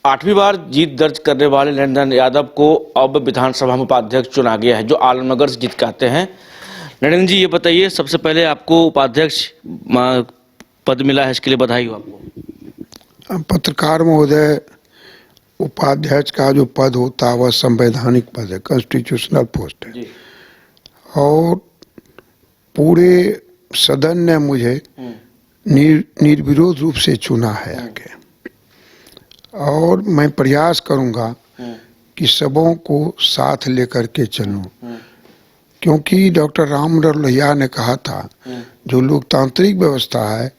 8वीं बार जीत दर्ज करने वाले नरेंद्र यादव को अब विधानसभा में उपाध्यक्ष चुना गया है, जो आलमनगर से जीत के आते हैं। नरेंद्र जी, ये बताइए, सबसे पहले आपको उपाध्यक्ष पद मिला है, इसके लिए बधाई हो आपको। पत्रकार महोदय, उपाध्यक्ष का जो पद होता है वह संवैधानिक पद है, कॉन्स्टिट्यूशनल पोस्ट है, और पूरे सदन ने मुझे निर्विरोध रूप से चुना है आगे, और मैं प्रयास करूंगा कि सबों को साथ लेकर के चलूं, क्योंकि डॉक्टर राम मनोहर लोहिया ने कहा था जो लोकतांत्रिक व्यवस्था है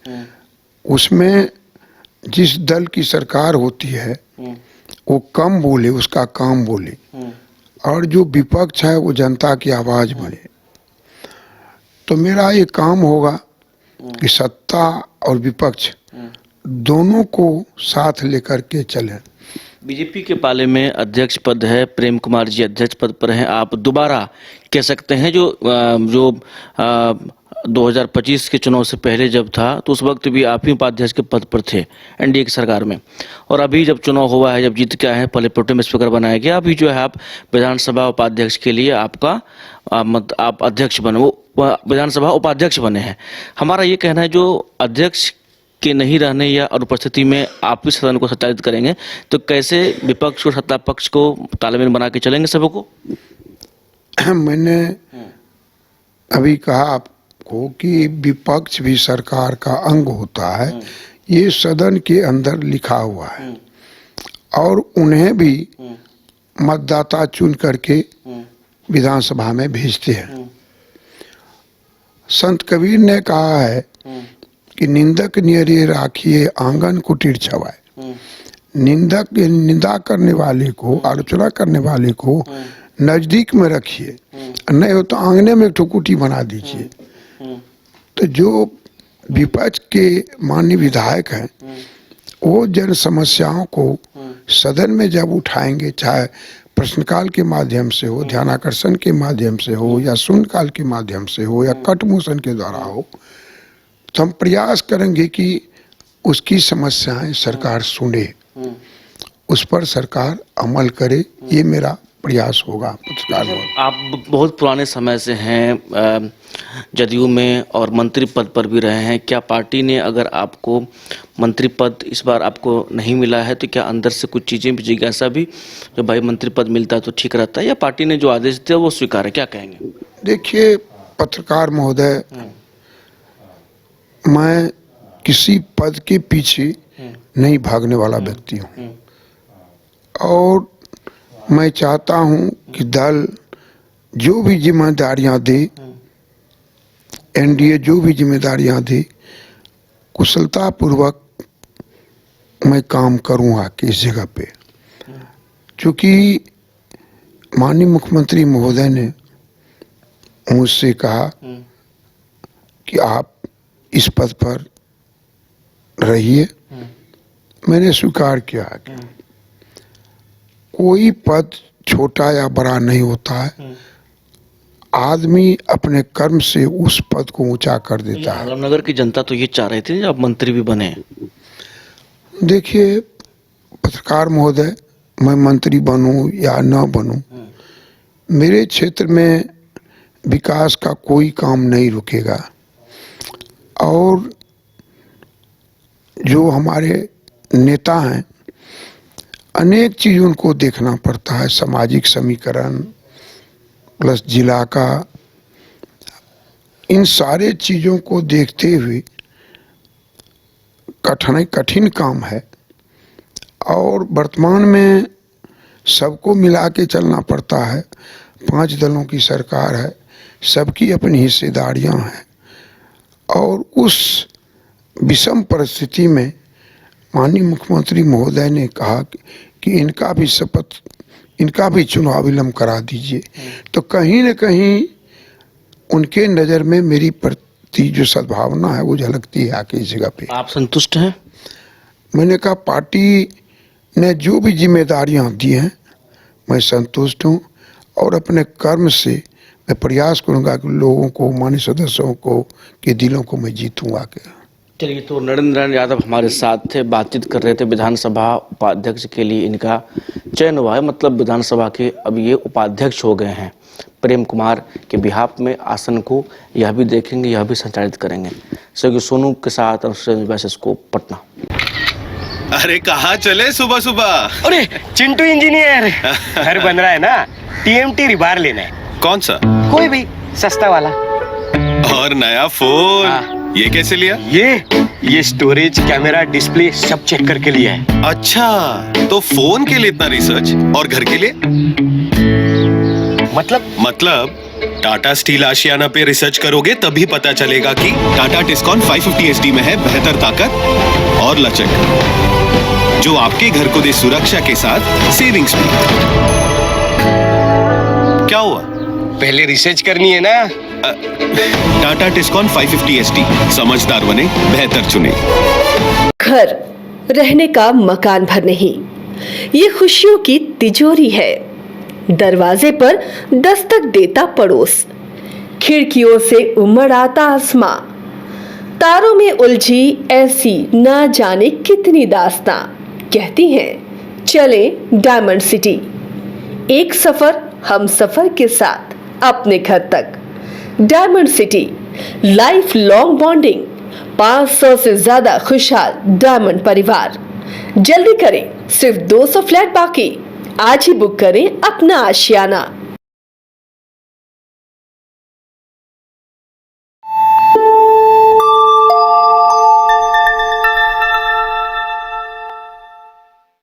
उसमें जिस दल की सरकार होती है वो कम बोले, उसका काम बोले, और जो विपक्ष है वो जनता की आवाज बने। तो मेरा ये काम होगा कि सत्ता और विपक्ष दोनों को साथ लेकर के चलें। बीजेपी के पाले में अध्यक्ष पद है, प्रेम कुमार जी अध्यक्ष पद पर हैं, आप दोबारा कह सकते हैं। जो 2025 के चुनाव से पहले जब था तो उस वक्त भी आप ही उपाध्यक्ष के पद पर थे एनडीए की सरकार में, और अभी जब चुनाव हुआ है, जब जीत के आए हैं, पहले प्रोटेम स्पीकर बनाया गया, अभी जो है आप विधानसभा उपाध्यक्ष के लिए आप अध्यक्ष बने, वो विधानसभा उपाध्यक्ष बने हैं। हमारा ये कहना है, जो अध्यक्ष के नहीं रहने या अनुपस्थिति में आप भी सदन को संचालित करेंगे, तो कैसे विपक्ष और सत्ता पक्ष को तालमेल बना के चलेंगे सबको? मैंने अभी कहा आपको कि विपक्ष भी सरकार का अंग होता है, ये सदन के अंदर लिखा हुआ है, और उन्हें भी मतदाता चुन करके विधानसभा में भेजते हैं। संत कबीर ने कहा है कि निंदक नियरे राखिए आंगन कुटीर छवाए। निंदा करने वाले को, आलोचना करने वाले को नजदीक में रखिए, नहीं हो तो आंगने में एक ठो कुटी बना दीजिए। तो जो विपक्ष के माननीय विधायक हैं वो जन समस्याओं को सदन में जब उठाएंगे, चाहे प्रश्नकाल के माध्यम से हो, ध्यानाकर्षण के माध्यम से हो, या शून्यकाल के माध्यम से हो, या कट मोशन के द्वारा हो, तो हम प्रयास करेंगे कि उसकी समस्याएं सरकार सुने, उस पर सरकार अमल करे। ये मेरा प्रयास होगा। पत्रकार आप बहुत पुराने समय से हैं जदयू में और मंत्री पद पर भी रहे हैं। क्या पार्टी ने, अगर आपको मंत्री पद इस बार आपको नहीं मिला है, तो क्या अंदर से कुछ चीज़ें भी, जिज्ञासा भी, जो भाई मंत्री पद मिलता तो ठीक रहता है, या पार्टी ने जो आदेश दिया वो स्वीकार है? क्या कहेंगे? देखिए पत्रकार महोदय, मैं किसी पद के पीछे नहीं भागने वाला व्यक्ति हूँ, और मैं चाहता हूँ कि दल जो भी जिम्मेदारियां दे, एनडीए जो भी जिम्मेदारियां दे, कुशलता पूर्वक मैं काम करूँगा कि इस जगह पे। क्योंकि माननीय मुख्यमंत्री महोदय ने मुझसे कहा कि आप इस पद पर रहिए, मैंने स्वीकार किया कि कोई पद छोटा या बड़ा नहीं होता है, आदमी अपने कर्म से उस पद को ऊंचा कर देता है। आलमनगर की जनता तो ये चाह रही थी आप मंत्री भी बने। देखिए पत्रकार महोदय, मैं मंत्री बनूं या न बनूं, मेरे क्षेत्र में विकास का कोई काम नहीं रुकेगा, और जो हमारे नेता हैं अनेक चीज़ उनको देखना पड़ता है, सामाजिक समीकरण प्लस जिला का, इन सारे चीज़ों को देखते हुए कठिन काम है, और वर्तमान में सबको मिला के चलना पड़ता है। 5 दलों की सरकार है, सबकी अपनी हिस्सेदारियां हैं, और उस विषम परिस्थिति में माननीय मुख्यमंत्री महोदय ने कहा कि इनका भी शपथ, इनका भी चुनाव विलंब करा दीजिए। तो कहीं न कहीं उनके नज़र में मेरी प्रति जो सद्भावना है वो झलकती है आके इस जगह पे। आप संतुष्ट हैं? मैंने कहा पार्टी ने जो भी जिम्मेदारियां दी हैं मैं संतुष्ट हूं, और अपने कर्म से मैं प्रयास करूंगा कि लोगों को, माननीय सदस्यों को के दिलों को मैं जीतूंगा के। चलिए, तो नरेंद्र यादव हमारे साथ थे, बातचीत कर रहे थे। विधानसभा उपाध्यक्ष के लिए इनका चयन हुआ है, मतलब विधानसभा के अब ये उपाध्यक्ष हो गए हैं। प्रेम कुमार के बिहाफ में आसन को यह भी देखेंगे, यह भी संचालित करेंगे। सहयोगी सोनू के साथ और को पटना। अरे कहाँ चले सुबह सुबह? अरे चिंटू इंजीनियर, घर बन रहा है ना, टीएमटी रिबार लेना है। कौन सा? कोई भी सस्ता वाला। और नया फोन ये कैसे लिया? ये स्टोरेज, कैमरा, डिस्प्ले सब चेक करके लिया है। अच्छा, तो फोन के लिए इतना रिसर्च और घर के लिए? मतलब टाटा स्टील आशियाना पे रिसर्च करोगे तभी पता चलेगा कि टाटा टिस्कॉन 550 SD में है बेहतर ताकत और लचक, जो आपके घर को दे सुरक्षा के साथ सेविंग्स भी। क्या हुआ? पहले रिसर्च करनी है ना। टाटा टिस्कॉन 550 SD, समझदार बने, बेहतर चुने। घर रहने का मकान भर नहीं, ये खुशियों की तिजोरी है। दरवाजे पर दस्तक देता पड़ोस, खिड़कियों से उमड़ आता आसमां, तारों में उलझी ऐसी ना जाने कितनी दास्तां। कहती हैं चले डायमंड सिटी, एक सफर हम सफर के साथ अपने घर तक। Diamond city, life long bonding, 500 से ज्यादा खुशहाल डायमंड परिवार। जल्दी करें, सिर्फ 200 फ्लैट बाकी। आज ही बुक करें अपना आशियाना।